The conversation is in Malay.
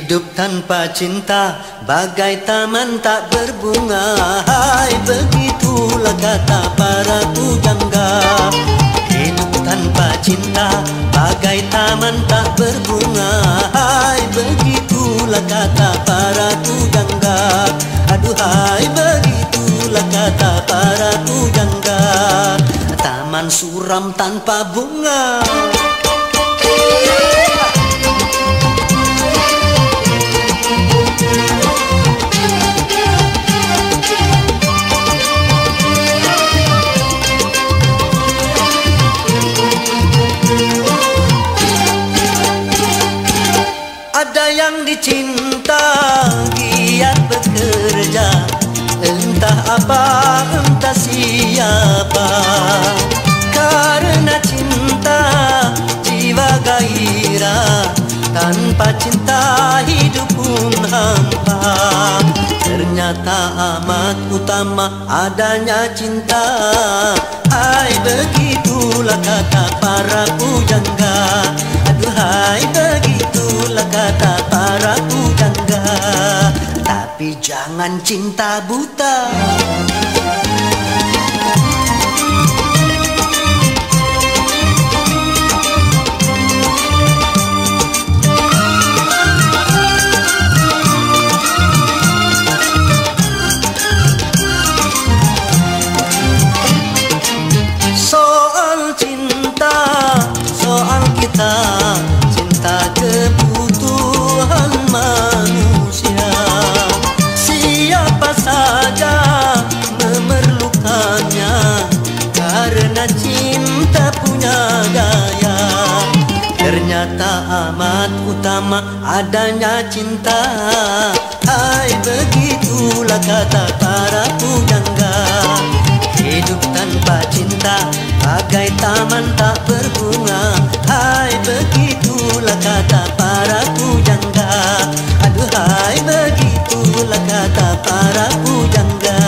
Hidup tanpa cinta bagai taman tak berbunga. Hai, begitulah kata para pujangga. Hidup tanpa cinta bagai taman tak berbunga. Hai, begitulah kata para pujangga. Aduhai, begitulah kata para pujangga. Taman suram tanpa bunga. Ada yang dicinta giat bekerja, entah apa entah siapa. Karena cinta jiwa gairah, tanpa cinta hidup pun hampa. Ternyata amat utama adanya cinta. Hai, begitulah kata para pujangga. Aduhai, begitulah kata para pujangga. Tapi jangan cinta buta. Soal cinta, soal kita, cinta kebutuhan manusia. Siapa saja memerlukannya, karena cinta punya daya. Ternyata amat utama adanya cinta. Hai, begitulah kata para pujangga. Hidup tanpa cinta bagai taman tak berbunga. Hai, begitulah kata para pujangga. Aduhai, begitulah kata para pujangga.